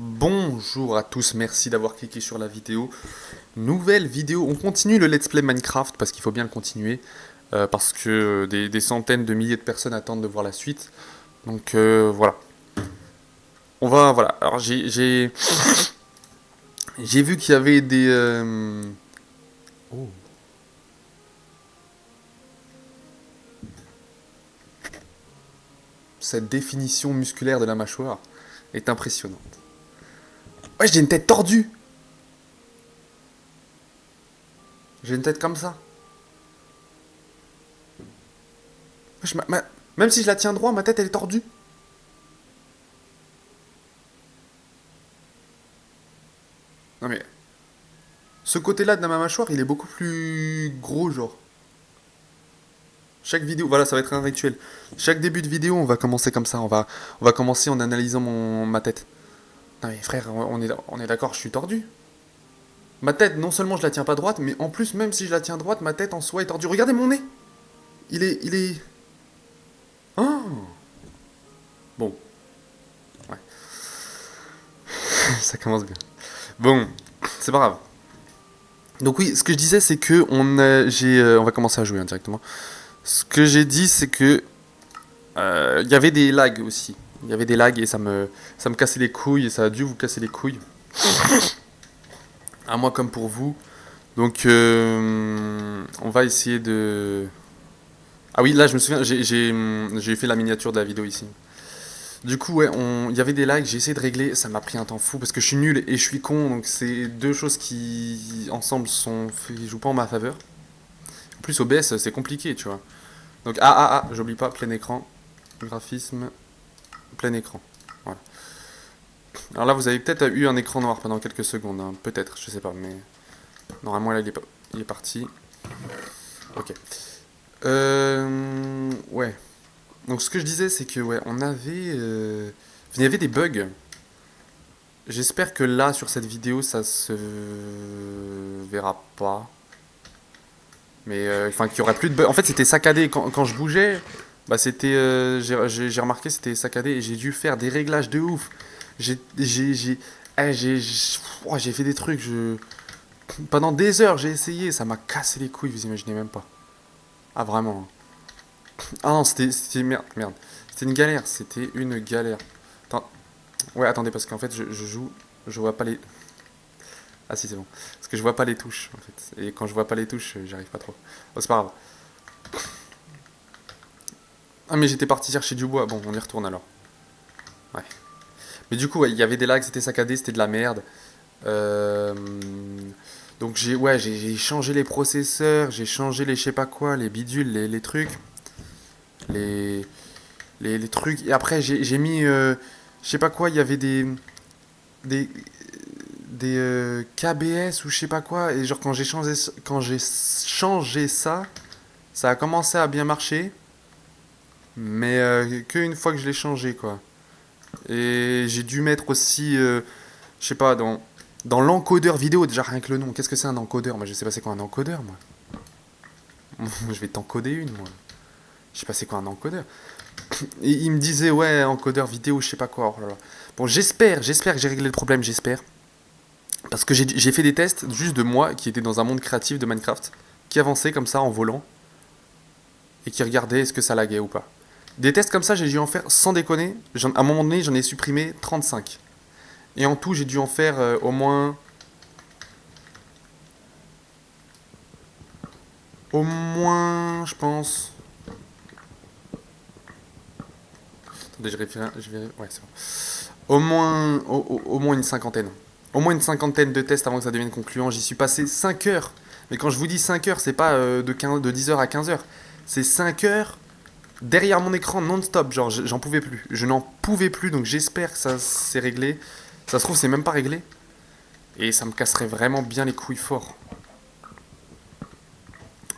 Bonjour à tous, merci d'avoir cliqué sur la vidéo. Nouvelle vidéo, on continue le let's play Minecraft parce qu'il faut bien le continuer. Parce que des centaines de milliers de personnes attendent de voir la suite. Donc voilà. Voilà. Alors j'ai vu qu'il y avait des... Oh. Cette définition musculaire de la mâchoire est impressionnante. Ouais, j'ai une tête tordue. J'ai une tête comme ça. Même si je la tiens droit, ma tête elle est tordue. Non mais, ce côté-là de ma mâchoire, il est beaucoup plus gros, genre. Chaque vidéo, voilà, ça va être un rituel. Chaque début de vidéo, on va commencer comme ça. On va commencer en analysant ma tête. Non mais frère, on est d'accord, je suis tordu. Ma tête, non seulement je la tiens pas droite, mais en plus, même si je la tiens droite, ma tête en soi est tordue. Regardez mon nez. Il est. Oh. Bon, ouais, ça commence bien. Bon, c'est pas grave. Donc oui, ce que je disais, c'est que on va commencer à jouer directement. Ce que j'ai dit, c'est que il y avait des lags aussi. Il y avait des lags et ça me cassait les couilles et ça a dû vous casser les couilles. À moi comme pour vous. Donc on va essayer de... Ah oui, là je me souviens, j'ai fait la miniature de la vidéo ici. Du coup, ouais, il y avait des lags, j'ai essayé de régler, ça m'a pris un temps fou parce que je suis nul et je suis con, donc c'est deux choses qui ensemble jouent pas en ma faveur. En plus, OBS c'est compliqué, tu vois. Donc, j'oublie pas, plein écran, graphisme, plein écran. Voilà. Alors là, vous avez peut-être eu un écran noir pendant quelques secondes, hein. Peut-être, je sais pas, mais normalement là, il est parti. Ok. Ouais. Donc ce que je disais, c'est que ouais, il y avait des bugs. J'espère que là, sur cette vidéo, ça se verra pas. Mais enfin, qu'il y aurait plus de bugs. En fait, c'était saccadé quand je bougeais. Bah, j'ai remarqué, c'était saccadé et j'ai dû faire des réglages de ouf. J'ai fait des trucs. Pendant des heures, j'ai essayé. Ça m'a cassé les couilles, vous imaginez même pas. Ah, vraiment. Ah non, merde. C'était une galère. C'était une galère. Attends, ouais, attendez, parce qu'en fait, je joue. Je vois pas les. Ah si, c'est bon. Parce que je vois pas les touches, en fait. Et quand je vois pas les touches, j'arrive pas trop. Oh, c'est pas grave. Ah, mais j'étais parti chercher du bois. Bon, on y retourne alors. Ouais. Mais du coup, ouais, il y avait des lags, c'était saccadé, c'était de la merde. Euh, Donc j'ai changé les processeurs, j'ai changé les je sais pas quoi, les bidules, les trucs, les, les trucs. Et après j'ai mis, je sais pas quoi, il y avait des, des KBS ou je sais pas quoi. Et genre quand j'ai changé ça, ça a commencé à bien marcher. Mais qu'une fois que je l'ai changé quoi. Et j'ai dû mettre aussi, je sais pas, dans l'encodeur vidéo, déjà rien que le nom. Qu'est-ce que c'est un encodeur? Moi je sais pas c'est quoi un encodeur moi. Je vais t'encoder une moi. Je sais pas c'est quoi un encodeur. Et il me disait ouais encodeur vidéo je sais pas quoi. Oh là là. Bon j'espère que j'ai réglé le problème, j'espère. Parce que j'ai fait des tests juste de moi qui était dans un monde créatif de Minecraft, qui avançait comme ça en volant, et qui regardait est-ce que ça laguait ou pas. Des tests comme ça j'ai dû en faire sans déconner. À un moment donné j'en ai supprimé 35. Et en tout j'ai dû en faire au moins je pense... Attendez ouais c'est bon. Au moins une cinquantaine. Au moins une cinquantaine de tests avant que ça devienne concluant. J'y suis passé 5 heures. Mais quand je vous dis 5 heures, c'est pas de 10 heures à 15 heures. C'est 5 heures derrière mon écran non-stop. Genre, j'en pouvais plus. Je n'en pouvais plus, donc j'espère que ça s'est réglé. Ça se trouve, c'est même pas réglé. Et ça me casserait vraiment bien les couilles fort.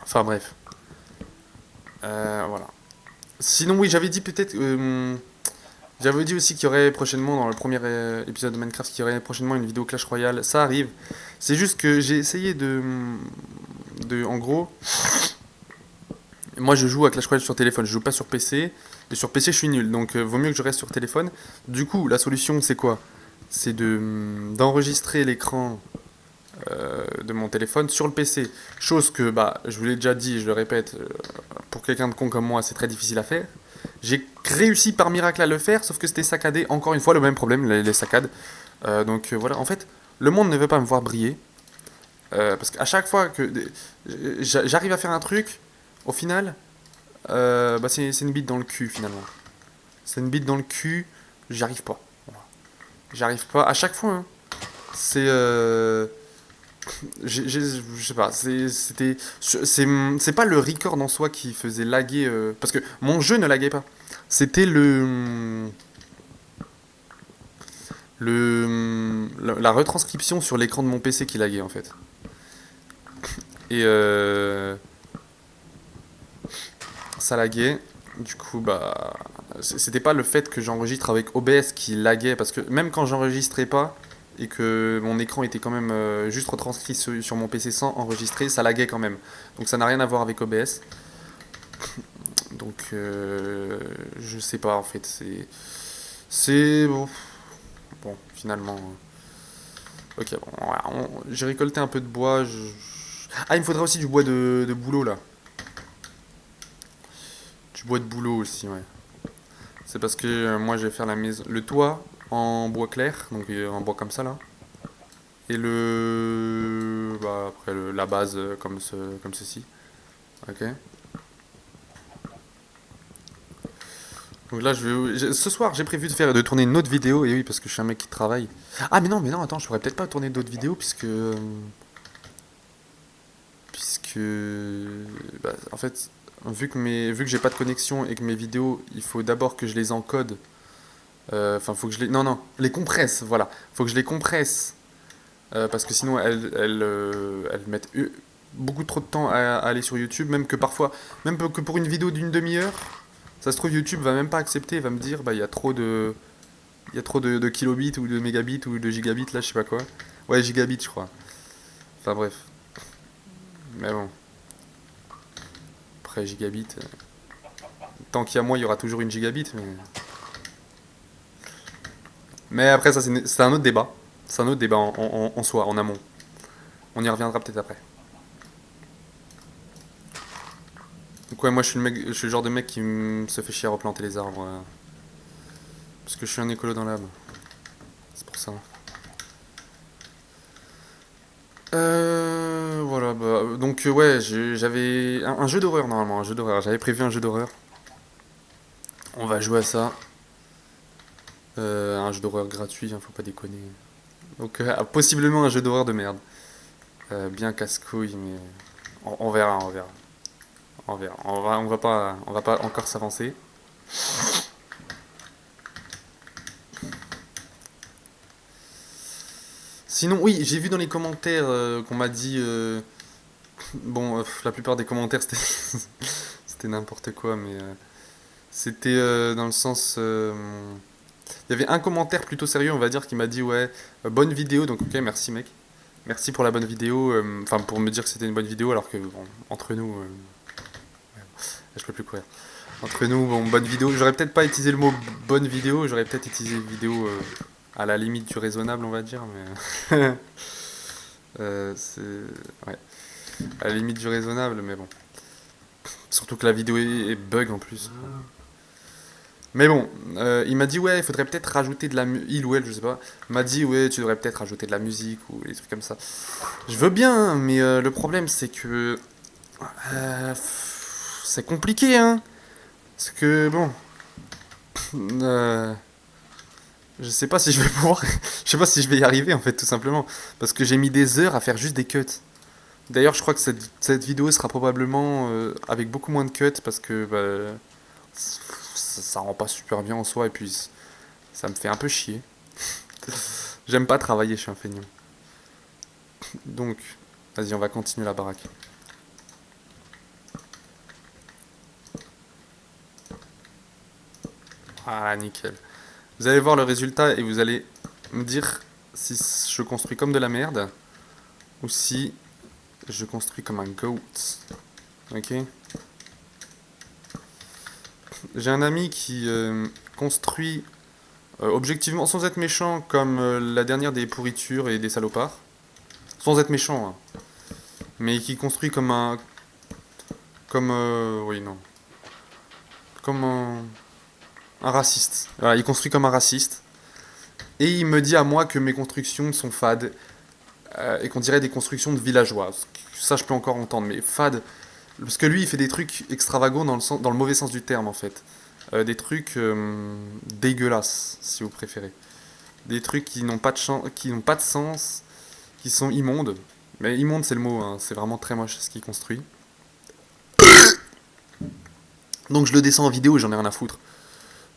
Enfin bref. Voilà. Sinon, oui, j'avais dit peut-être... j'avais dit aussi qu'il y aurait prochainement, dans le premier épisode de Minecraft, qu'il y aurait prochainement une vidéo Clash Royale. Ça arrive. C'est juste que j'ai essayé en gros, moi je joue à Clash Royale sur téléphone, je joue pas sur PC. Et sur PC je suis nul, donc vaut mieux que je reste sur téléphone. Du coup, la solution c'est quoi? c'est d'enregistrer l'écran de mon téléphone sur le PC. Chose que, bah, je vous l'ai déjà dit, je le répète, pour quelqu'un de con comme moi, c'est très difficile à faire. J'ai réussi par miracle à le faire, sauf que c'était saccadé. Encore une fois, le même problème, les saccades. Voilà, en fait, le monde ne veut pas me voir briller. Parce qu'à chaque fois que j'arrive à faire un truc, au final, bah, c'est une bite dans le cul finalement. C'est une bite dans le cul, j'y arrive pas. Voilà. J'y arrive pas. À chaque fois, hein. C'est. Je sais pas, c'est pas le record en soi qui faisait laguer. Parce que mon jeu ne laguait pas. C'était la retranscription sur l'écran de mon PC qui laguait en fait. Et ça laguait. Du coup, bah, c'était pas le fait que j'enregistre avec OBS qui laguait, parce que même quand j'enregistrais pas et que mon écran était quand même juste retranscrit sur mon PC sans enregistrer, ça laguait quand même. Donc ça n'a rien à voir avec OBS. Donc je sais pas en fait, c'est bon, bon finalement. Ok, bon, voilà, j'ai récolté un peu de bois. Ah, il me faudrait aussi du bois de boulot là. Du bois de boulot aussi, ouais. C'est parce que moi je vais faire la maison, le toit en bois clair, donc en bois comme ça là. Et bah, après la base comme ceci. Ok. Donc là ce soir j'ai prévu de tourner une autre vidéo, et oui parce que je suis un mec qui travaille. Ah mais non, attends, je pourrais peut-être pas tourner d'autres vidéos puisque bah, en fait vu que j'ai pas de connexion et que mes vidéos il faut d'abord que je les encode. Enfin, faut que je les. Non, les compresse, voilà. Faut que je les compresse. Parce que sinon, elles mettent beaucoup trop de temps à aller sur YouTube. Même que pour une vidéo d'une demi-heure, ça se trouve, YouTube va même pas accepter. Il va me dire, bah, il y a trop de kilobits ou de mégabits ou de gigabits, là, je sais pas quoi. Ouais, gigabits, je crois. Enfin, bref. Mais bon. Après, gigabits. Tant qu'il y a moi, il y aura toujours une gigabit. Mais après, ça, c'est un autre débat. C'est un autre débat en soi, en amont. On y reviendra peut-être après. Donc ouais, moi je suis le genre de mec qui se fait chier à replanter les arbres. Parce que je suis un écolo dans l'âme. C'est pour ça. Voilà, bah, donc ouais, j'avais un jeu d'horreur normalement, un jeu d'horreur. J'avais prévu un jeu d'horreur. On va jouer à ça. Un jeu d'horreur gratuit, hein, faut pas déconner. Donc possiblement un jeu d'horreur de merde. Bien casse-couille, mais on verra, on verra. On verra. On va pas encore s'avancer. Sinon, oui, j'ai vu dans les commentaires qu'on m'a dit. Bon, la plupart des commentaires c'était c'était n'importe quoi, mais c'était dans le sens. Il y avait un commentaire plutôt sérieux, on va dire, qui m'a dit ouais, bonne vidéo. Donc ok, merci mec, merci pour la bonne vidéo. Enfin, pour me dire que c'était une bonne vidéo, alors que bon, entre nous, je peux plus courir. Entre nous, bon, bonne vidéo. J'aurais peut-être pas utilisé le mot bonne vidéo, j'aurais peut-être utilisé vidéo à la limite du raisonnable, on va dire, mais c'est ouais, à la limite du raisonnable, mais bon. Surtout que la vidéo est bug en plus. Mais bon, il m'a dit ouais, il faudrait peut-être rajouter de la musique. Il ou elle, je sais pas. M'a dit ouais, tu devrais peut-être rajouter de la musique ou des trucs comme ça. Je veux bien, hein, mais le problème c'est que c'est compliqué, hein. Parce que bon, euh, je sais pas si je vais pouvoir, je sais pas si je vais y arriver en fait, tout simplement, parce que j'ai mis des heures à faire juste des cuts. D'ailleurs, je crois que cette vidéo sera probablement avec beaucoup moins de cuts parce que bah, ça rend pas super bien en soi et puis ça me fait un peu chier. J'aime pas travailler, je suis un feignant. Donc, vas-y, on va continuer la baraque. Ah, nickel. Vous allez voir le résultat et vous allez me dire si je construis comme de la merde ou si je construis comme un goat. Ok. J'ai un ami qui construit Objectivement, sans être méchant, comme la dernière des pourritures et des salopards. Sans être méchant, hein. Mais qui construit comme un... Comme... oui, non. Comme un raciste. Voilà, il construit comme un raciste. Et il me dit à moi que mes constructions sont fades. Et qu'on dirait des constructions de villageois. Ça, je peux encore entendre. Mais fade... Parce que lui, il fait des trucs extravagants dans le mauvais sens du terme, en fait. Des trucs dégueulasses, si vous préférez. Des trucs qui n'ont pas qui n'ont pas de sens, qui sont immondes. Mais immonde, c'est le mot, hein. C'est vraiment très moche ce qu'il construit. Donc je le descends en vidéo et j'en ai rien à foutre.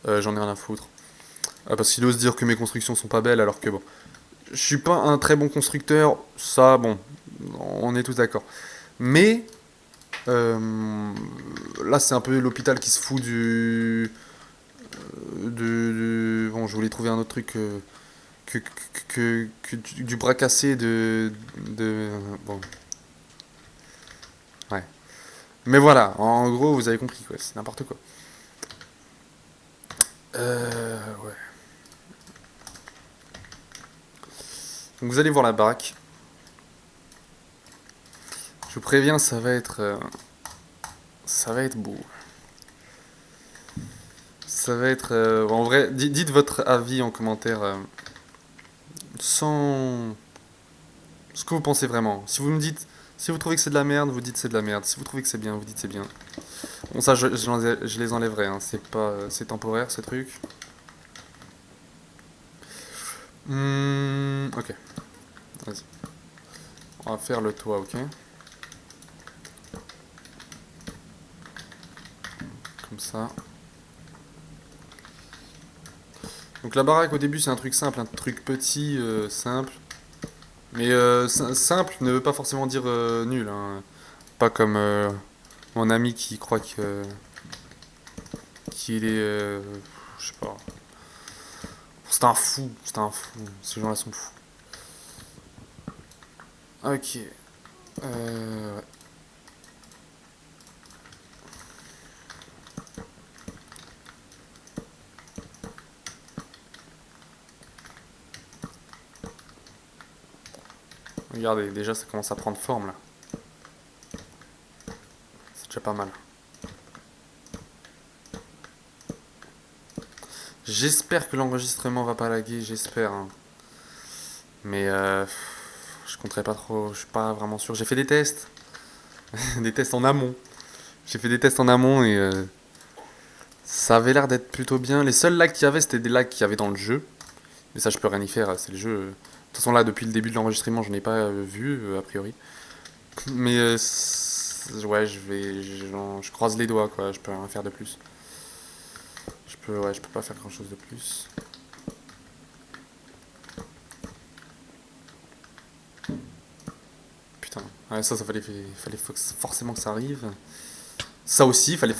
J'en ai rien à foutre. Parce qu'il ose dire que mes constructions sont pas belles, alors que bon. Je suis pas un très bon constructeur, ça, bon, on est tous d'accord. Mais là, c'est un peu l'hôpital qui se fout bon, je voulais trouver un autre truc du bras cassé bon, ouais. Mais voilà, en gros, vous avez compris, quoi. C'est n'importe quoi. Ouais. Donc vous allez voir la baraque. Je vous préviens, ça va être beau. Ça va être, en vrai, dites votre avis en commentaire, sans ce que vous pensez vraiment. Si vous me dites, si vous trouvez que c'est de la merde, vous dites c'est de la merde. Si vous trouvez que c'est bien, vous dites c'est bien. Bon, ça, je les enlèverai, hein. C'est pas, c'est temporaire, ces trucs. Ok, vas-y. On va faire le toit, ok. Comme ça. Donc la baraque au début c'est un truc simple, un truc petit, simple. Mais simple ne veut pas forcément dire nul, hein. Pas comme mon ami qui croit que qu'il est, je sais pas. C'est un fou, c'est un fou. Ces gens-là sont fous. Ok. Ouais. Regardez, déjà ça commence à prendre forme là. C'est déjà pas mal. J'espère que l'enregistrement va pas laguer, j'espère, hein. Mais je compterai pas trop, je suis pas vraiment sûr. J'ai fait des tests, des tests en amont. J'ai fait des tests en amont et ça avait l'air d'être plutôt bien. Les seuls lags qu'il y avait, c'était des lags qu'il y avait dans le jeu. Mais ça, je peux rien y faire, c'est le jeu. De toute façon, là, depuis le début de l'enregistrement, je n'ai pas vu, a priori. Mais ouais, je croise les doigts, quoi. Je peux rien faire de plus. Ouais, je peux pas faire grand chose de plus. Putain, ouais, ça fallait forcément que ça arrive. Ça aussi, fallait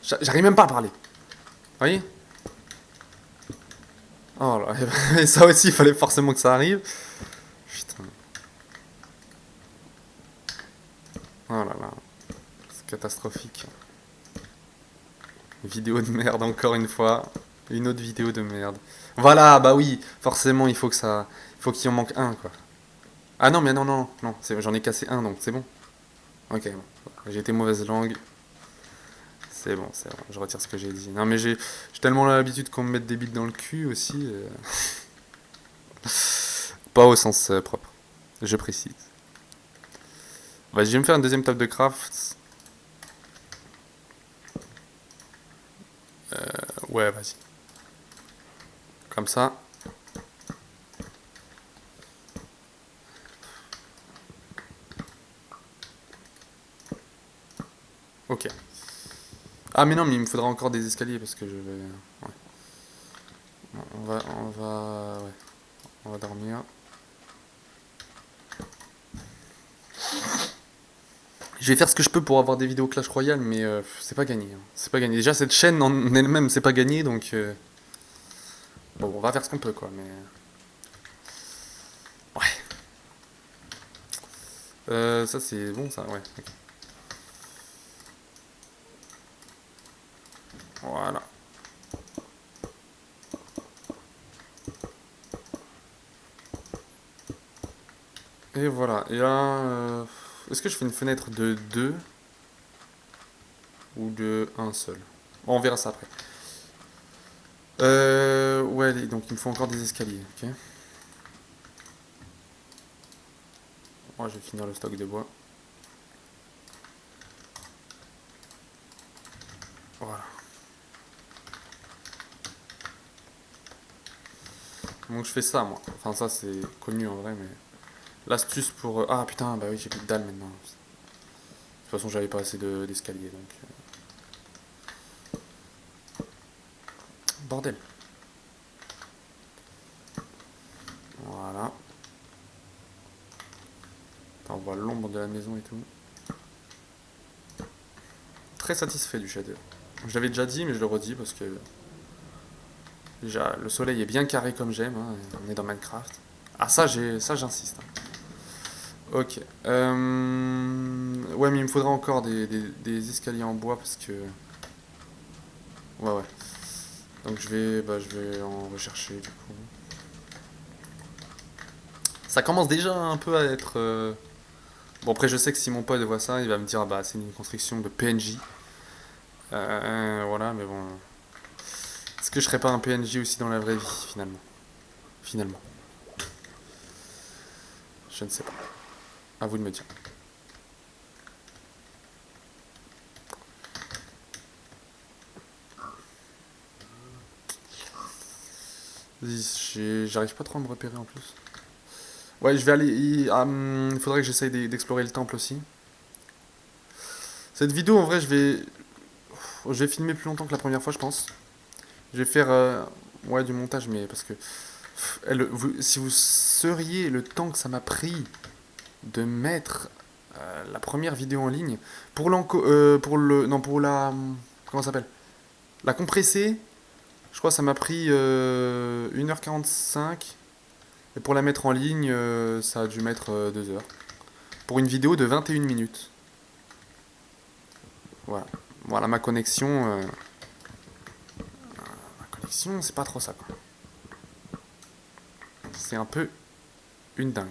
j'arrive même pas à parler. Vous voyez? Oh là, et ça aussi, il fallait forcément que ça arrive. Putain. Oh là là, c'est catastrophique. Vidéo de merde encore une fois. Une autre vidéo de merde. Voilà, bah oui, forcément il faut que ça. Il faut qu'il en manque un quoi. Ah non mais non non non, j'en ai cassé un donc c'est bon. Ok, bon. J'ai été mauvaise langue. C'est bon, je retire ce que j'ai dit. Non mais j'ai tellement l'habitude qu'on me mette des bites dans le cul aussi. Pas au sens propre. Je précise. Vas-y, je vais me faire une deuxième table de craft. Ouais, vas-y. Comme ça. Ok. Ah mais non, mais il me faudra encore des escaliers parce que je vais... Ouais. Ouais. On va dormir. Je vais faire ce que je peux pour avoir des vidéos Clash Royale, mais c'est pas gagné, hein. C'est pas gagné. Déjà, cette chaîne en elle-même, c'est pas gagné, donc... Bon, on va faire ce qu'on peut, quoi, mais... Ouais. Ça, c'est bon, ça, ouais. Ok. Voilà. Et voilà. Et là, est-ce que je fais une fenêtre de 2 ou de un seul? Bon, on verra ça après. Ouais, donc il me faut encore des escaliers, ok. Moi, je vais finir le stock de bois. Voilà. Donc je fais ça, moi. Enfin, ça, c'est connu en vrai, mais... L'astuce pour... Ah, putain, bah oui, j'ai plus de dalle maintenant. De toute façon, j'avais pas assez d'escaliers, donc... Bordel. Voilà. Attends, on voit l'ombre de la maison et tout. Très satisfait du shader. Je l'avais déjà dit, mais je le redis parce que... Déjà, le soleil est bien carré comme j'aime, hein. On est dans Minecraft. Ah, ça j'insiste, hein. Ok. Ouais, mais il me faudra encore des escaliers en bois parce que... Ouais, ouais. Donc je vais en rechercher du coup. Ça commence déjà un peu à être... Bon, après, je sais que si mon pote voit ça, il va me dire, ah bah, c'est une construction de PNJ. Voilà, mais bon. Est-ce que je serais pas un PNJ aussi dans la vraie vie, finalement? Finalement. Je ne sais pas. À vous de me dire. J'arrive pas trop à me repérer en plus. Ouais, je vais aller. Il faudrait que j'essaye d'explorer le temple aussi. Cette vidéo, en vrai, je vais filmer plus longtemps que la première fois, je pense. Je vais faire ouais, du montage, mais parce que si vous seriez le temps que ça m'a pris de mettre la première vidéo en ligne pour le non pour la comment ça s'appelle la compresser, je crois que ça m'a pris 1h45 et pour la mettre en ligne, ça a dû mettre 2 heures pour une vidéo de 21 minutes. Voilà. Voilà ma connexion, c'est pas trop ça quoi. C'est un peu une dingue.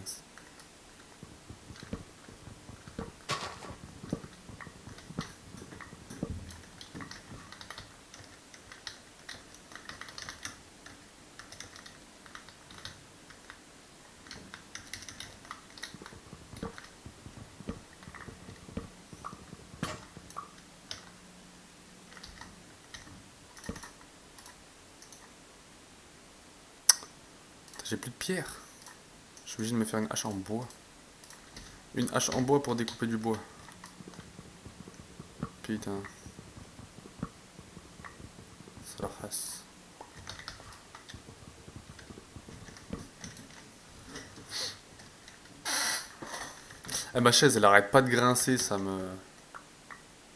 J'ai plus de pierre. Je suis obligé de me faire une hache en bois. Une hache en bois pour découper du bois. Putain, c'est la race. Eh, ma chaise, elle arrête pas de grincer, ça me...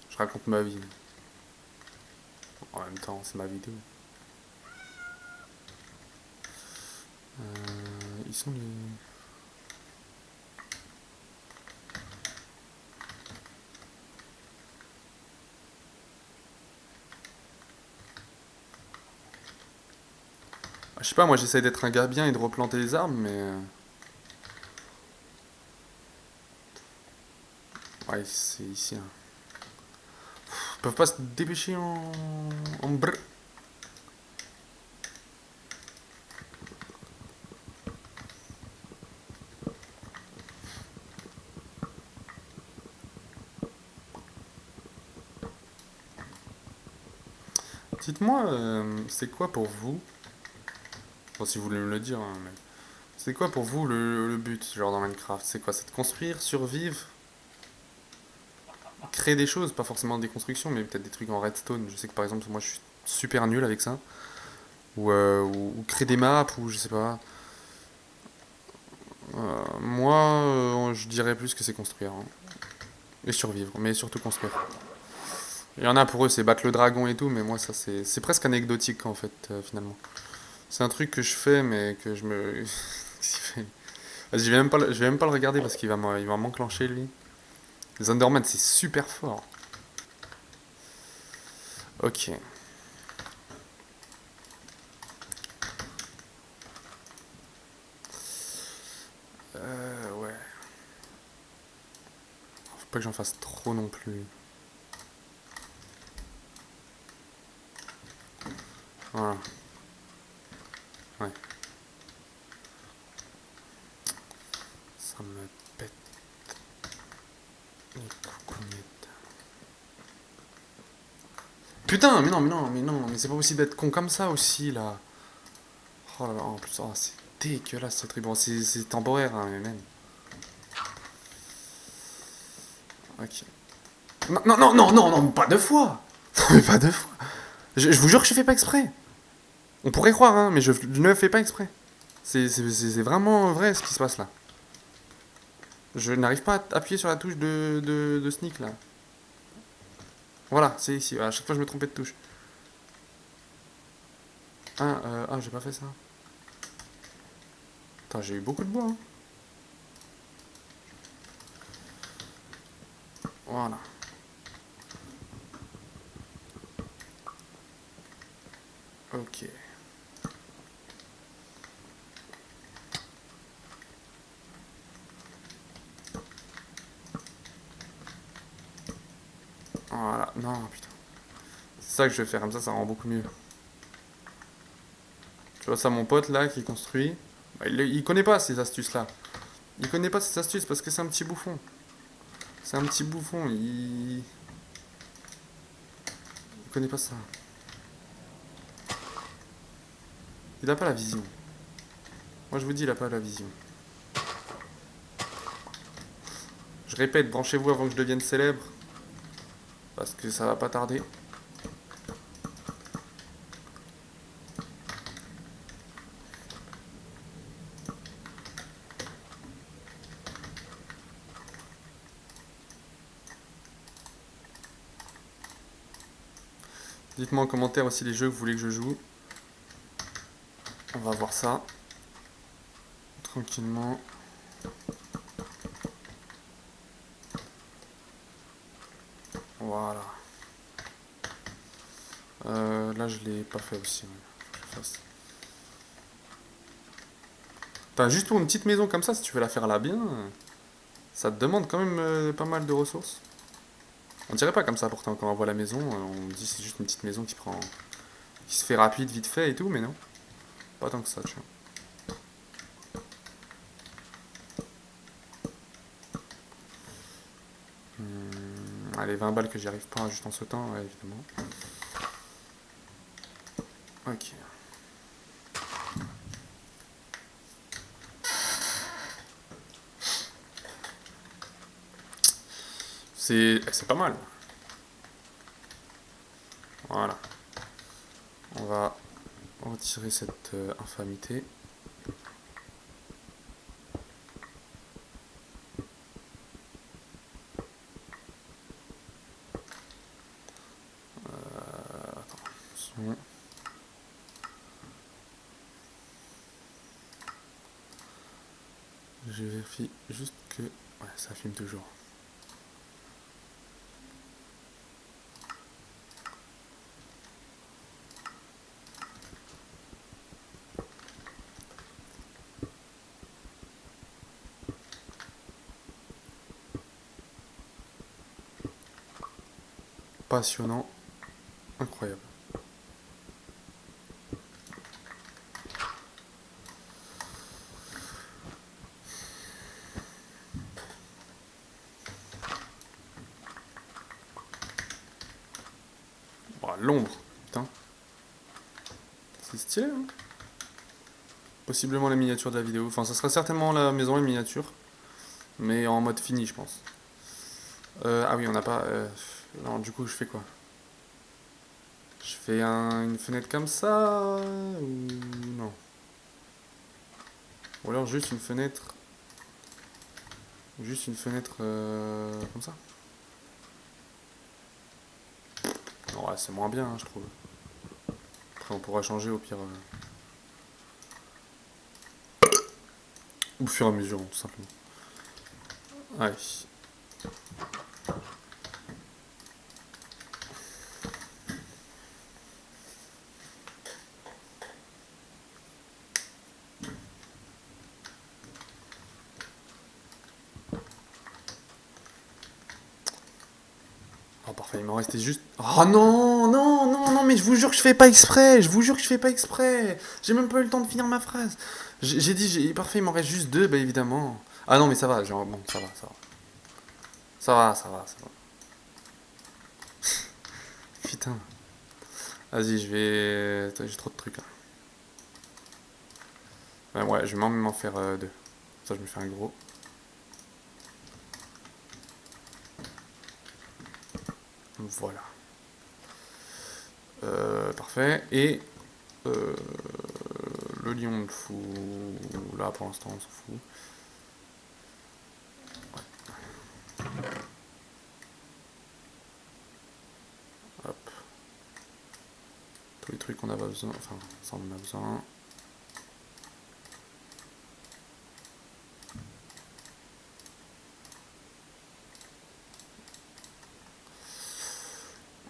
Je raconte ma vie. En même temps, c'est ma vidéo. Ils sont les... Ah, je sais pas, moi j'essaye d'être un gars bien et de replanter les arbres, mais... Ouais, c'est ici, hein. Ils peuvent pas se dépêcher en brr. Dites-moi, c'est quoi pour vous... Bon, si vous voulez me le dire, hein, mais... C'est quoi pour vous le but, genre dans Minecraft? C'est quoi? C'est de construire, survivre, créer des choses, pas forcément des constructions, mais peut-être des trucs en redstone. Je sais que par exemple, moi je suis super nul avec ça. Ou créer des maps, ou je sais pas. Moi, je dirais plus que c'est construire, hein. Et survivre, mais surtout construire. Il y en a pour eux, c'est battre le dragon et tout, mais moi, ça c'est presque anecdotique en fait, finalement. C'est un truc que je fais, mais que je me. Je vais même pas le regarder parce il va m'enclencher lui. Les Enderman, c'est super fort. Ok. Ouais. Pas que j'en fasse trop non plus. Voilà. Ouais. Ça me pète les coucougnettes. Putain, mais c'est pas possible d'être con comme ça aussi, là. Oh là là, en plus, oh, c'est dégueulasse ce truc. Bon, c'est temporaire, hein, mais même. Ok. Non, pas deux fois. Non, mais pas deux fois. Je vous jure que je fais pas exprès. On pourrait croire, hein, mais je ne fais pas exprès. C'est vraiment vrai ce qui se passe là. Je n'arrive pas à appuyer sur la touche de sneak là. Voilà, c'est ici. À chaque fois, je me trompais de touche. J'ai pas fait ça. Attends, j'ai eu beaucoup de bois. Hein. Voilà. Ok. Voilà. Non, putain. C'est ça que je vais faire, comme ça rend beaucoup mieux. Tu vois ça, mon pote là qui construit. Bah, il connaît pas ces astuces là. Il connaît pas ces astuces parce que c'est un petit bouffon. C'est un petit bouffon. Il connaît pas ça. Il a pas la vision. Moi je vous dis, il a pas la vision. Je répète, branchez-vous avant que je devienne célèbre. Parce que ça va pas tarder. Dites-moi en commentaire aussi les jeux que vous voulez que je joue. On va voir ça. Tranquillement. Voilà. Là je l'ai pas fait aussi. Ouais. Enfin, juste pour une petite maison comme ça, si tu veux la faire là bien, ça te demande quand même pas mal de ressources. On dirait pas comme ça pourtant quand on voit la maison, on dit c'est juste une petite maison qui se fait rapide, vite fait et tout, mais non, pas tant que ça, tu vois. Allez, 20 balles que j'y arrive pas juste en sautant, ouais, évidemment. Ok. C'est pas mal. Voilà. On va retirer cette infamité. Attention. Je vérifie juste que... Ouais, ça filme toujours. Passionnant. Incroyable. Oh, l'ombre, putain. C'est stylé, hein. Possiblement la miniature de la vidéo. Enfin, ça sera certainement la maison et miniature. Mais en mode fini, je pense. Ah oui, on n'a pas... non, du coup, je fais quoi? Je fais une fenêtre comme ça ou non? Ou alors juste une fenêtre... Juste une fenêtre comme ça? Ouais, c'est moins bien, hein, je trouve. Après, on pourra changer au pire... au fur et à mesure, tout simplement. Allez. Oh, parfait, il m'en restait juste... Oh non, non, non, non, mais je vous jure que je fais pas exprès. Je vous jure que je fais pas exprès. J'ai même pas eu le temps de finir ma phrase. J'ai dit, parfait, il m'en reste juste deux, bah évidemment. Ah non, mais ça va, genre, bon, ça va, ça va. Ça va, ça va, ça va. Putain. Vas-y, je vais... Attends, j'ai trop de trucs là. Ouais, je vais même en faire deux. Ça, je me fais un gros. Voilà. Parfait. Et euh, le lion, on le fout là pour l'instant, on s'en fout. Hop. Tous les trucs qu'on a pas besoin. Enfin, ça on en a besoin.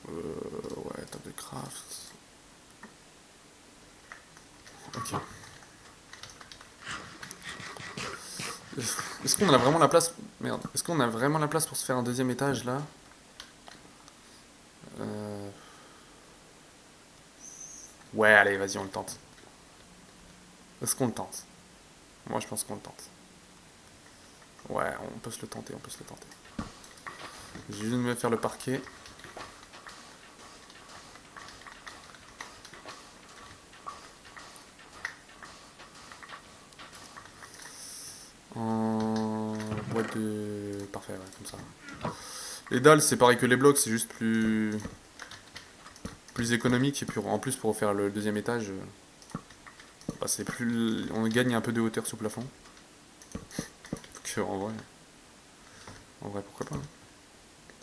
Ouais, table de craft. Ok. Est-ce qu'on a vraiment la place... Merde. Est-ce qu'on a vraiment la place pour se faire un deuxième étage là? euh... Ouais, allez, vas-y, on le tente. Est-ce qu'on le tente? Moi, je pense qu'on le tente. Ouais, on peut se le tenter, on peut se le tenter. J'ai juste de me faire le parquet. En boîte de... Parfait, ouais, comme ça. Les dalles, c'est pareil que les blocs, c'est juste plus économique. Et puis en plus, pour faire le deuxième étage, bah, c'est plus... On gagne un peu de hauteur sous plafond. Que, en vrai, pourquoi pas, hein.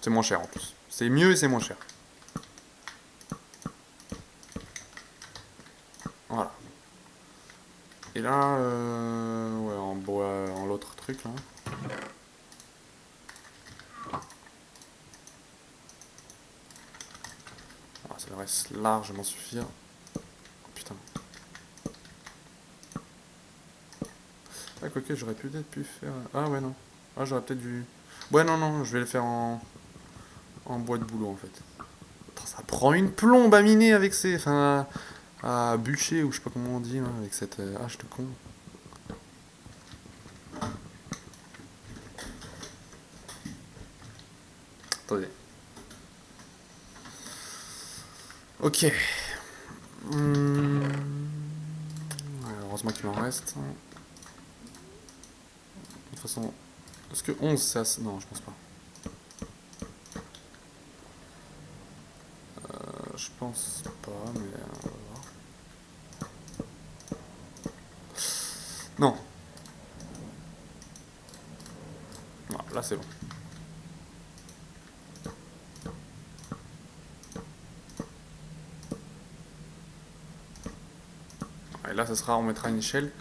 C'est moins cher en plus. C'est mieux et c'est moins cher. Voilà. Et là, ouais, en bois, en l'autre truc là. Ah, ça devrait largement suffire. Oh, putain. Ah, quoique, j'aurais peut-être pu faire. Ah, ouais, non. Ah, j'aurais peut-être dû. Ouais, non, non, je vais le faire en bois de boulot en fait. Putain, ça prend une plombe à miner avec ces. Enfin, à bûcher, ou je sais pas comment on dit, là, avec cette hache de con. Attendez. Ok. Ouais, heureusement qu'il m'en reste. De toute façon, est-ce que 11 c'est assez... Non, je pense pas. Je pense pas, mais on va voir. Non. Non, là c'est bon. Et là, ça sera, on mettra une échelle.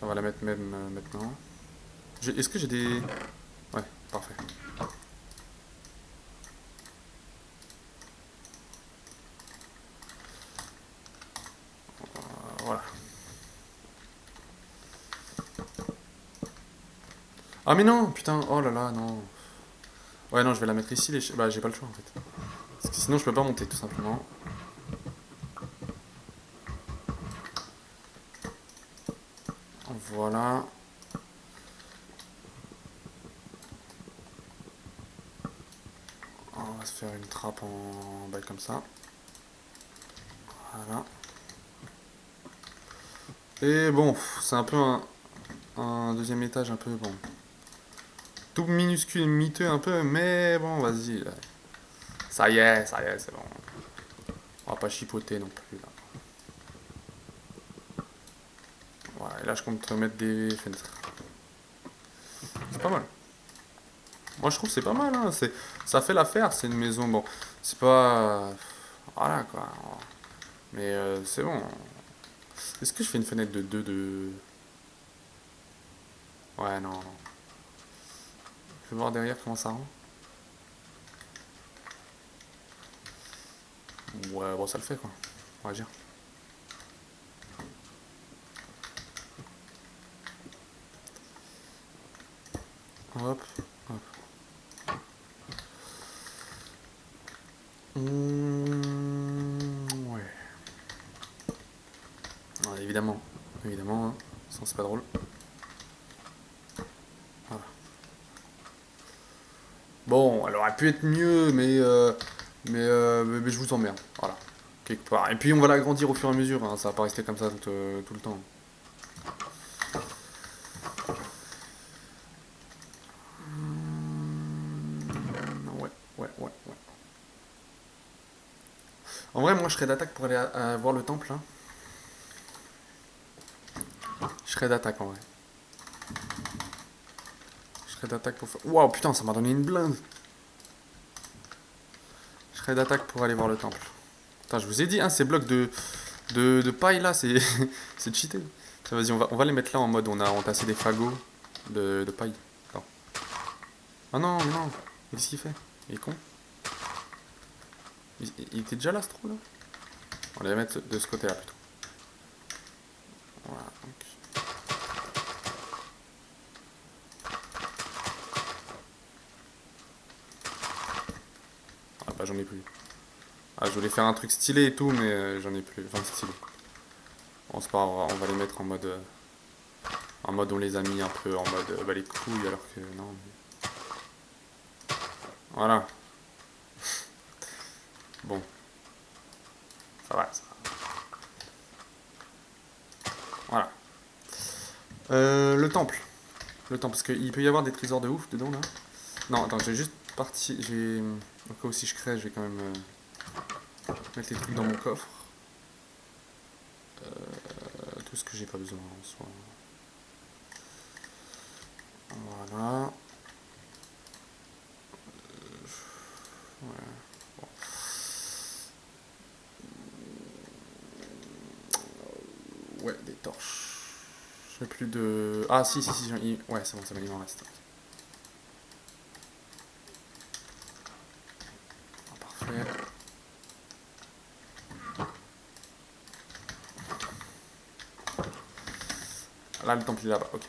On va la mettre même maintenant. Est-ce que j'ai des... Ouais, parfait. Voilà. Ah mais non, putain, oh là là, non. Ouais, non, je vais la mettre ici, l'échelle. Bah, j'ai pas le choix en fait. Parce que sinon, je peux pas monter, tout simplement. Voilà. On va se faire une trappe en balle comme ça. Voilà. Et bon, c'est un peu un deuxième étage un peu bon. Tout minuscule, miteux un peu, mais bon, vas-y. Ça y est, c'est bon. On va pas chipoter non plus là. Voilà, et là je compte mettre des fenêtres. C'est pas mal. Moi je trouve que c'est pas mal, hein. Ça fait l'affaire, c'est une maison, bon. C'est pas. Voilà quoi. Mais c'est bon. Est-ce que je fais une fenêtre de 2 de. Ouais, non, non. Je vais voir derrière comment ça rend. Ouais, bon, ça le fait quoi. On va dire. Hop, hop. Ouais. Ah, évidemment. Évidemment, hein. Sinon c'est pas drôle. Voilà. Bon, elle aurait pu être mieux, mais je vous emmerde. Voilà. Quelque part. Et puis on va l'agrandir au fur et à mesure, hein. Ça va pas rester comme ça tout le temps. Ouais, ouais, ouais, ouais. En vrai, moi je serais d'attaque pour aller voir le temple, hein. Je serais d'attaque en vrai. Je serais d'attaque pour faire. Waouh, putain, ça m'a donné une blinde. Je serais d'attaque pour aller voir le temple. Putain, je vous ai dit, hein, ces blocs de paille là, c'est c'est cheaté. Ça, vas-y, on va les mettre là en mode on a entassé des fagots de paille. Attends. Ah non, non. Qu'est-ce qu'il fait? Il est con. Il était déjà là ce trou là? On va les mettre de ce côté là plutôt. Voilà, donc. Ah bah j'en ai plus. Ah, je voulais faire un truc stylé et tout, mais j'en ai plus. Enfin, stylé. Bon, c'est pas grave, on va les mettre en mode on les a mis un peu en mode bah les couilles alors que non. Voilà. Bon, ça va, ça va. Voilà. Le temple. Le temple, parce qu'il peut y avoir des trésors de ouf dedans là. Non, attends, j'ai juste parti. Au cas où si je crée, je vais quand même mettre les trucs dans mon coffre. Tout ce que j'ai pas besoin en soi. Voilà. Ouais, des torches. J'ai plus de. Ah, si, si, si. Ouais, c'est bon, ça va, il m'en reste. Ah, parfait. Là, le temple il est là-bas, ok.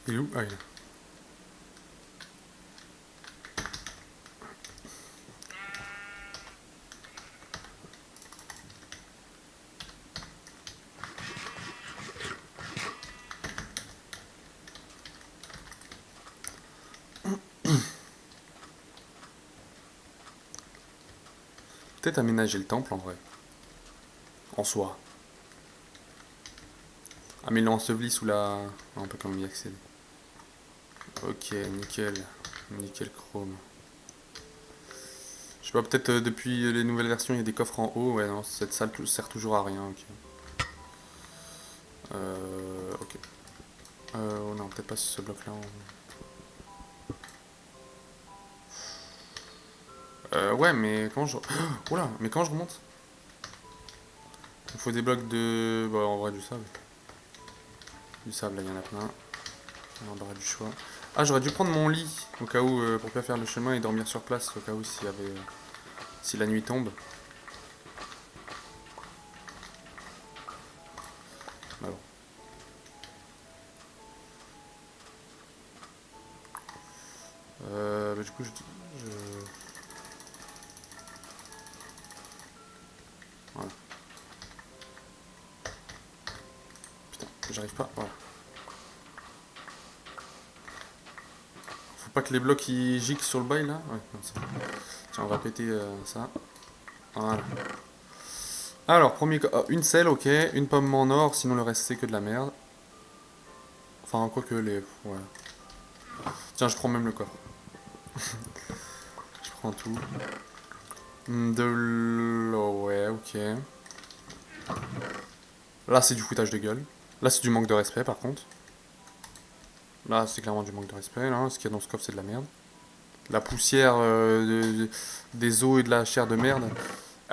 Il est où? Ah, il est là. Peut-être aménager le temple en vrai. En soi. Ah, mais il l'a enseveli sous la. On peut quand même y accéder. Ok, nickel. Nickel chrome. Je sais pas, peut-être depuis les nouvelles versions, il y a des coffres en haut. Ouais, non, cette salle sert toujours à rien. Ok. Ok. Oh non, peut-être pas ce bloc-là. Ouais, mais comment je. Oh là, mais comment je remonte? Il faut des blocs de. Bah, en vrai, du sable. Du sable, là, il y en a plein. On aura du choix. Ah, j'aurais dû prendre mon lit au cas où, pour pas faire le chemin et dormir sur place au cas où s'il y avait. Si la nuit tombe. Bah bon. Bah, du coup, je. Voilà. Putain, j'arrive pas. Voilà. Faut pas que les blocs ils giclent sur le bail là. Ouais, non, c'est bon. Tiens, on va péter ça. Voilà. Alors, une selle, ok. Une pomme en or, sinon le reste c'est que de la merde. Enfin, quoi que les. Ouais. Tiens, je prends même le coffre. Je prends tout. De l'eau, ouais, ok. Là, c'est du foutage de gueule. Là, c'est du manque de respect par contre. Là, c'est clairement du manque de respect. Là. Ce qu'il y a dans ce coffre, c'est de la merde. La poussière des os et de la chair de merde.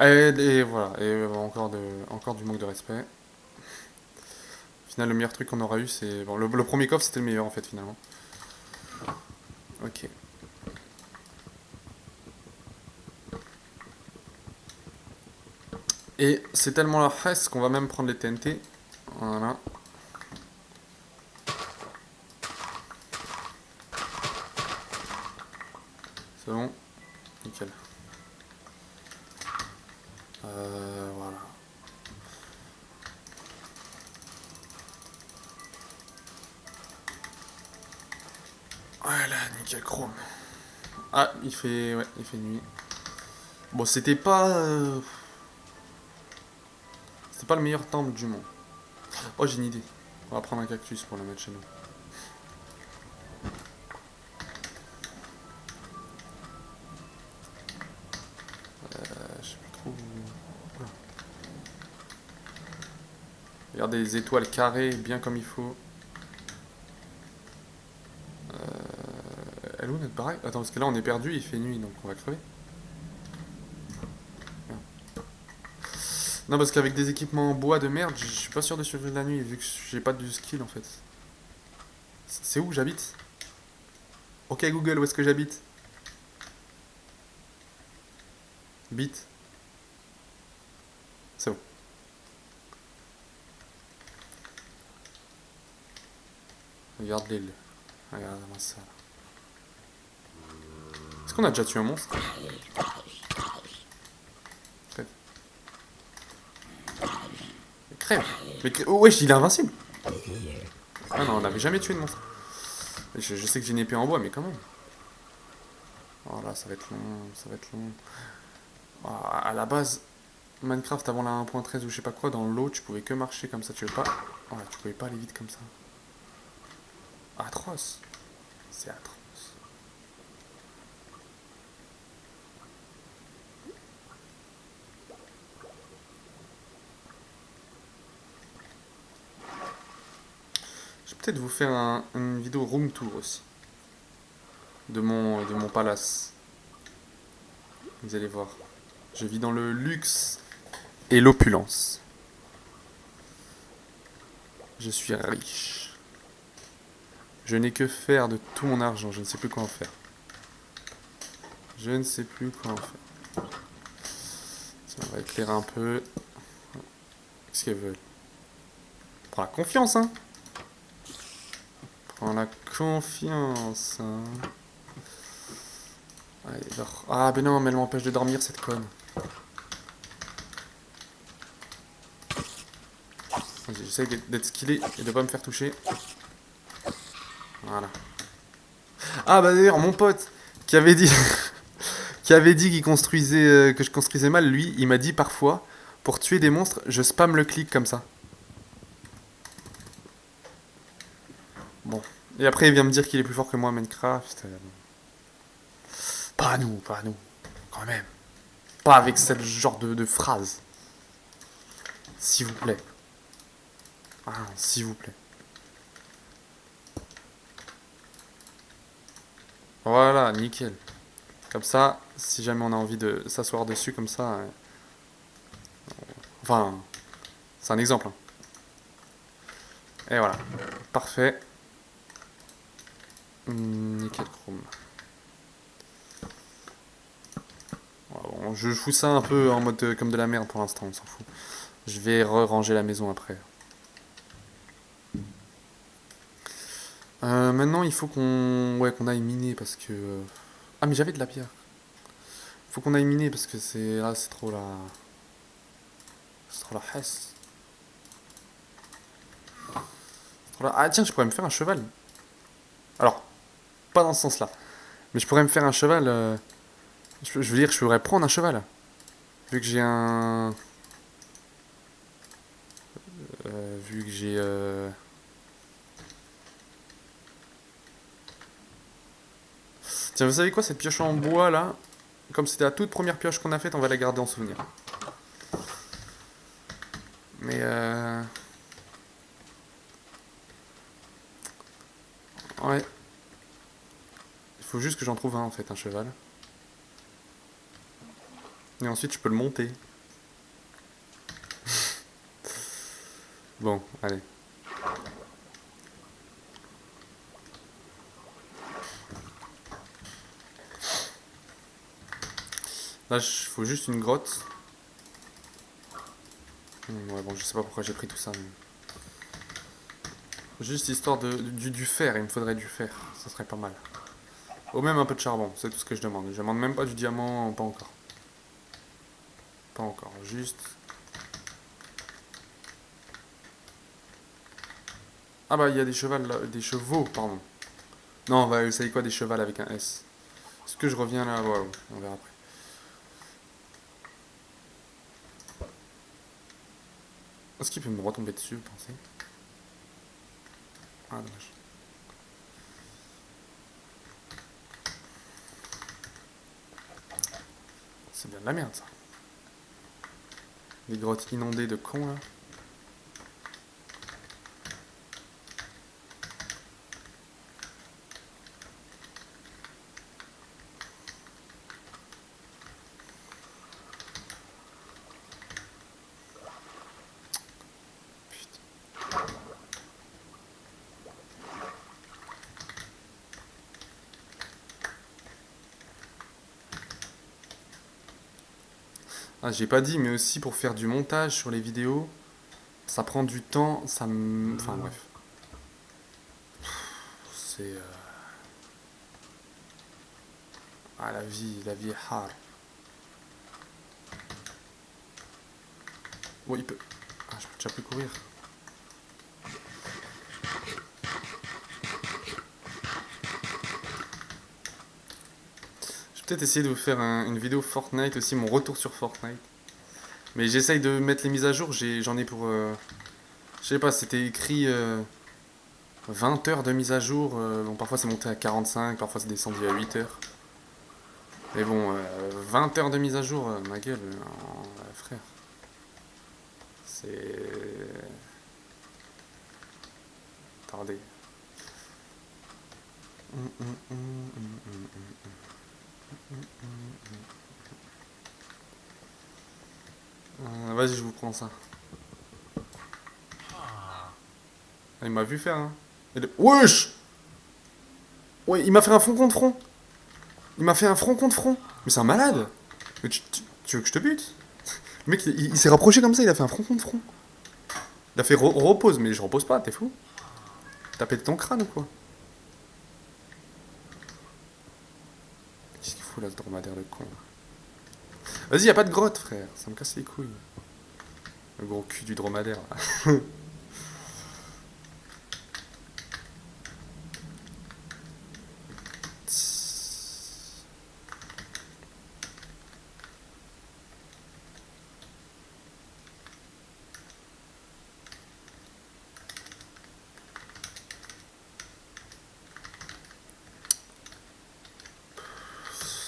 Et voilà. Et encore du manque de respect. Au final, le meilleur truc qu'on aura eu, c'est... Bon, le premier coffre, c'était le meilleur, en fait, finalement. Ok. Et c'est tellement la hesse qu'on va même prendre les TNT. Voilà. C'est bon. Nickel. Voilà. Voilà, nickel chrome. Ah, il fait... Ouais, il fait nuit. Bon, c'était pas... C'était pas le meilleur temple du monde. Oh, j'ai une idée. On va prendre un cactus pour le mettre chez nous. Je sais plus trop... Oula. Regardez les étoiles carrées, bien comme il faut. Elle est où notre baraque? Attends, parce que là on est perdu, il fait nuit, donc on va crever. Non, parce qu'avec des équipements en bois de merde, je suis pas sûr de survivre la nuit, vu que j'ai pas de skill en fait. C'est où j'habite? Ok Google, où est-ce que j'habite? Bit. C'est où? Regarde l'île. Regarde-moi ça. Est-ce qu'on a déjà tué un monstre? Crève. Mais crève. Oh, wesh, il est invincible. Ah non, on n'avait jamais tué de monstre. Je sais que j'ai une épée en bois, mais quand même. Oh là, ça va être long, ça va être long. Oh, à la base, Minecraft avant la 1.13 ou je sais pas quoi, dans l'eau, tu pouvais que marcher comme ça, tu veux pas. Oh, tu pouvais pas aller vite comme ça. Atroce. C'est atroce. Je vais peut-être vous faire une vidéo room tour aussi. De mon palace. Vous allez voir. Je vis dans le luxe et l'opulence. Je suis riche. Je n'ai que faire de tout mon argent. Je ne sais plus quoi en faire. Je ne sais plus quoi en faire. Tiens, on va éclairer un peu. Qu'est-ce qu'elle veut? Prends la confiance, hein. Prends la confiance, hein. Allez, dors. Ah, ben non, mais elle m'empêche de dormir, cette conne. Vas-y, j'essaye d'être skillé et de pas me faire toucher. Voilà. Ah, bah d'ailleurs, mon pote qui avait dit qui avait dit qu'il construisait, que je construisais mal, lui, il m'a dit parfois, pour tuer des monstres, je spam le clic comme ça. Bon. Et après, il vient me dire qu'il est plus fort que moi à Minecraft. Pas à nous, pas à nous. Quand même. Pas avec ce genre de phrase. S'il vous plaît. Ah, s'il vous plaît. Voilà, nickel. Comme ça, si jamais on a envie de s'asseoir dessus comme ça... enfin, c'est un exemple. Hein. Et voilà. Parfait. Nickel chrome. Bon, je fous ça un peu en mode comme de la merde pour l'instant, on s'en fout. Je vais ranger la maison après. Maintenant, il faut qu'on aille miner parce que... Ah, mais j'avais de la pierre. Faut qu'on aille miner parce que c'est... Là, c'est trop la... C'est trop la hesse. Ah, tiens, je pourrais me faire un cheval. Alors, pas dans ce sens-là. Mais je pourrais me faire un cheval... je veux dire, je pourrais prendre un cheval. Vu que j'ai un... vu que j'ai... Tiens, vous savez quoi, cette pioche en bois, là, comme c'était la toute première pioche qu'on a faite, on va la garder en souvenir. Mais faut juste que j'en trouve un en fait, un cheval. Et ensuite je peux le monter. Bon, allez. Là, il faut juste une grotte. Ouais, bon, je sais pas pourquoi j'ai pris tout ça. Juste histoire du fer, il me faudrait du fer. Ça serait pas mal. Ou même un peu de charbon, c'est tout ce que je demande. Je demande même pas du diamant, pas encore. Pas encore, juste... Ah bah, il y a des chevals là, des chevaux, pardon. Non, bah, vous savez quoi, des chevals avec un S. Est-ce que je reviens là? Ouais, ouais, on verra après. Est-ce qu'il peut me retomber dessus, vous pensez? Ah, dommage. C'est bien de la merde, ça. Des grottes inondées de cons, là. Ah, j'ai pas dit, mais aussi pour faire du montage sur les vidéos, ça prend du temps, ça me... Enfin, bref. C'est... Ah, la vie est hard. Bon, il peut... Ah, je peux déjà plus courir. Je vais peut-être essayer de vous faire une vidéo Fortnite aussi, mon retour sur Fortnite. Mais j'essaye de mettre les mises à jour, j'en ai pour... je sais pas, c'était écrit 20 heures de mise à jour. Bon, parfois c'est monté à 45, parfois c'est descendu à 8 heures. Mais bon, 20 heures de mise à jour, ma gueule, frère. C'est... Attendez. Vas-y, je vous prends ça. Ah, il m'a vu faire, hein. Wesh! Ouais, il m'a fait un front contre front. Il m'a fait un front contre front. Mais c'est un malade. Mais tu veux que je te bute? Le mec, il s'est rapproché comme ça, il a fait un front contre front. Il a fait repose, mais je repose pas, t'es fou? T'as pété ton crâne ou quoi? Qu'est-ce qu'il fout là, ce dromadaire de con? Vas-y, y a pas de grotte, frère. Ça me casse les couilles. Le gros cul du dromadaire, là.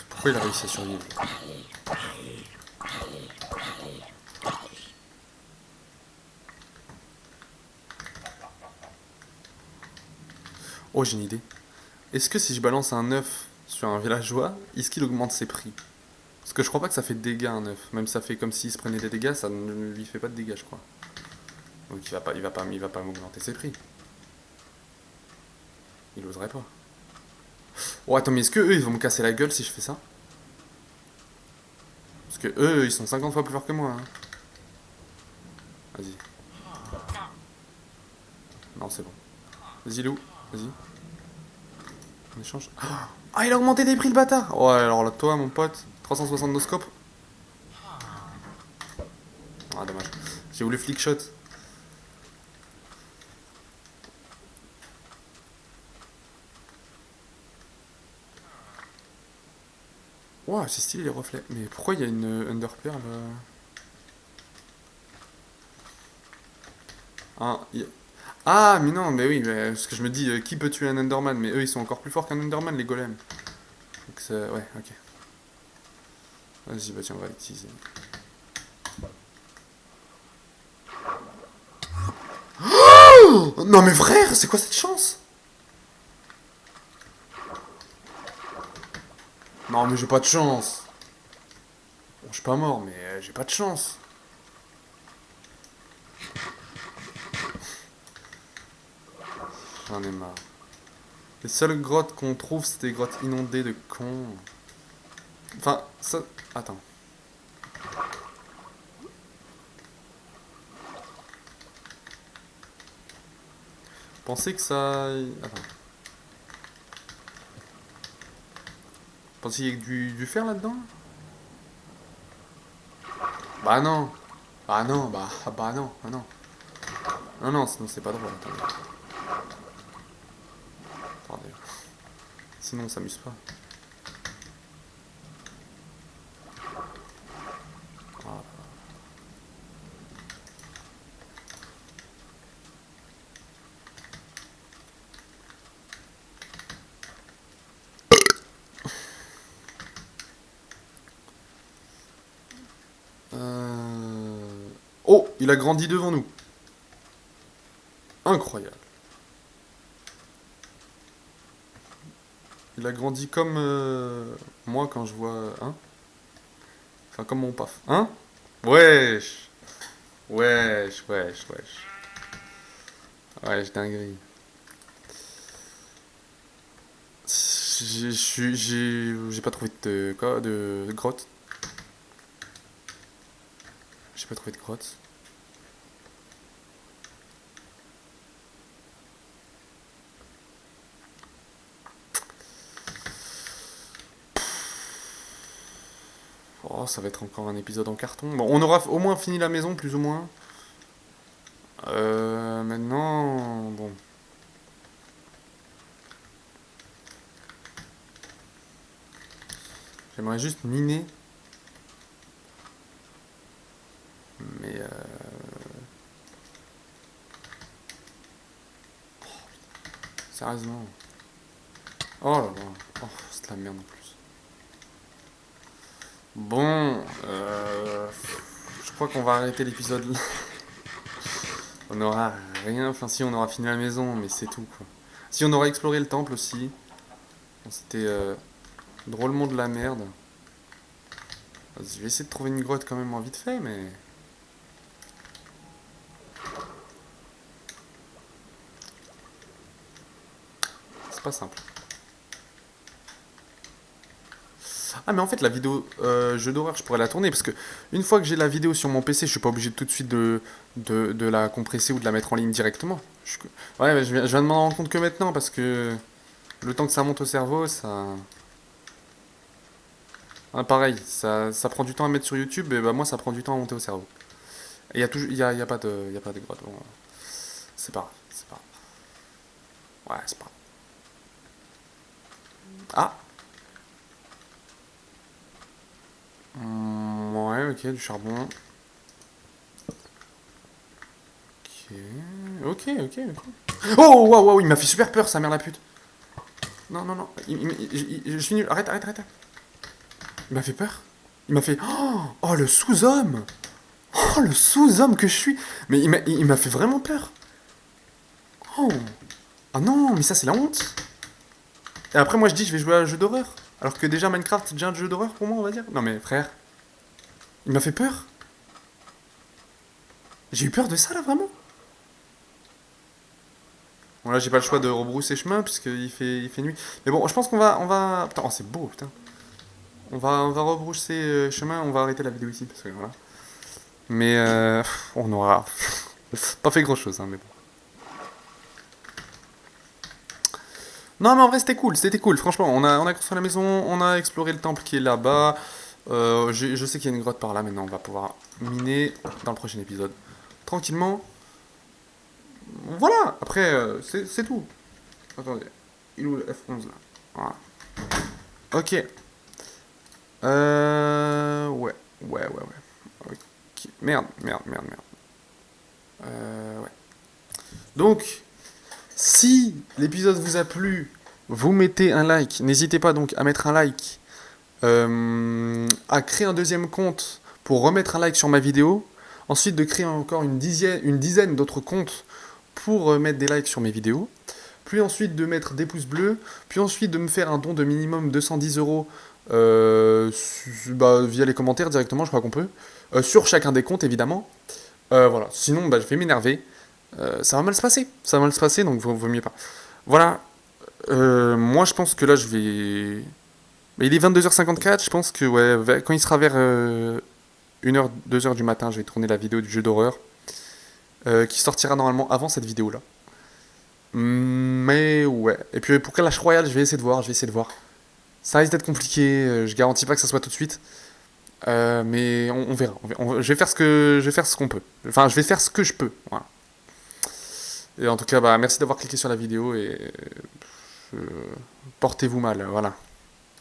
Pourquoi il a réussi à survivre? Oh, j'ai une idée. Est-ce que si je balance un œuf sur un villageois, est-ce qu'il augmente ses prix? Parce que je crois pas que ça fait de dégâts un œuf. Même ça fait comme s'il se prenait des dégâts, ça ne lui fait pas de dégâts, je crois. Donc il va pas m'augmenter ses prix. Il oserait pas. Oh attends, mais est-ce que eux ils vont me casser la gueule si je fais ça? Parce que eux ils sont 50 fois plus forts que moi. Hein. Vas-y. Non, c'est bon. Vas-y, Lou. Vas-y. On échange. Ah, il a augmenté des prix, le bâtard! Ouais, alors là, toi, mon pote, 360 no scope. Ah, dommage. J'ai voulu flick shot. Ouah, c'est stylé les reflets. Mais pourquoi il y a une Underpearl ah, ah, mais non, mais oui, mais, parce que je me dis, qui peut tuer un Enderman? Mais eux, ils sont encore plus forts qu'un Enderman, les golems. Donc, ouais, ok. Vas-y, bah tiens, on va l'utiliser. Oh non, mais frère, c'est quoi cette chance? Non, mais j'ai pas de chance. Bon, je suis pas mort, mais j'ai pas de chance. J'en ai marre. Les seules grottes qu'on trouve, c'est des grottes inondées de cons. Enfin, ça... Attends. Pensez que ça... Attends. Pensez qu'il y a du fer là-dedans? Bah non. Bah non, bah non, bah non. Non, non, sinon c'est pas drôle. Attendez. Attendez. Sinon on s'amuse pas. Ah. Oh, il a grandi devant nous. Incroyable. Il a grandi comme moi quand je vois... Hein? Enfin, comme mon paf. Hein? Wesh. Wesh, wesh, wesh. Wesh, dinguerie. J'ai pas trouvé de... Quoi? De grotte. J'ai pas trouvé de grotte. Oh, ça va être encore un épisode en carton. Bon, on aura au moins fini la maison, plus ou moins. Maintenant... Bon. J'aimerais juste miner. Mais... Sérieusement. Oh là là. Oh, c'est de la merde en plus. Bon, je crois qu'on va arrêter l'épisode là. On aura rien, enfin si on aura fini la maison, mais c'est tout quoi. Si on aura exploré le temple aussi. Bon, c'était drôlement de la merde. Je vais essayer de trouver une grotte quand même en vite fait, mais... C'est pas simple. Ah mais en fait la vidéo jeu d'horreur je pourrais la tourner parce que une fois que j'ai la vidéo sur mon PC je suis pas obligé tout de suite de la compresser ou de la mettre en ligne directement. Ouais mais je viens de m'en rendre compte que maintenant parce que le temps que ça monte au cerveau ça... Ah, pareil, ça prend du temps à mettre sur YouTube et bah moi ça prend du temps à monter au cerveau. Et il y a toujours, y a pas de, y a pas de grotte. Bon, c'est pas grave, c'est pas grave. Ouais c'est pas grave. Ah. Ouais ok du charbon. Ok, ok, ok, ok. Oh, waouh, waouh, il m'a fait super peur, sa mère la pute. Non, non, non, je suis nul, arrête, arrête, arrête. Il m'a fait peur. Il m'a fait... Oh, le sous-homme. Oh, le sous-homme que je suis. Mais il m'a fait vraiment peur. Oh. Ah non, mais ça c'est la honte. Et après moi je dis je vais jouer à un jeu d'horreur. Alors que déjà Minecraft c'est déjà un jeu d'horreur pour moi on va dire. Non mais frère, il m'a fait peur. J'ai eu peur de ça là vraiment. Bon là j'ai pas le choix de rebrousser chemin puisqu'il fait nuit. Mais bon je pense qu'on va... Putain, oh, c'est beau putain. On va rebrousser chemin, on va arrêter la vidéo ici parce que voilà. Mais on aura pas fait grand chose hein, mais bon. Non mais en vrai c'était cool, franchement on a construit la maison, on a exploré le temple qui est là-bas. Je sais qu'il y a une grotte par là, maintenant on va pouvoir miner dans le prochain épisode. Tranquillement. Voilà, après c'est tout. Attendez, il est où le F11 là? Voilà. Ok. Ouais, ouais, ouais, ouais. Ok. Merde, merde, merde, merde. Ouais. Donc, si l'épisode vous a plu, vous mettez un like. N'hésitez pas donc à mettre un like, à créer un deuxième compte pour remettre un like sur ma vidéo. Ensuite, de créer encore une dizaine d'autres comptes pour mettre des likes sur mes vidéos. Puis ensuite de mettre des pouces bleus. Puis ensuite de me faire un don de minimum 210 € Bah, via les commentaires directement, je crois qu'on peut. Sur chacun des comptes, évidemment. Voilà. Sinon, bah, je vais m'énerver. Ça va mal se passer. Ça va mal se passer, donc vaut mieux pas. Voilà. Moi, je pense que là, je vais. Bah, il est 22h54. Je pense que ouais, quand il sera vers 1h, 2h du matin, je vais tourner la vidéo du jeu d'horreur. Qui sortira normalement avant cette vidéo-là. Mais ouais. Et puis pour Clash Royale, je vais essayer de voir. Je vais essayer de voir. Ça risque d'être compliqué. Je garantis pas que ça soit tout de suite. Mais on verra. Je vais faire je vais faire ce qu'on peut. Enfin, je vais faire ce que je peux. Voilà. Et en tout cas, bah, merci d'avoir cliqué sur la vidéo et portez-vous mal. Voilà.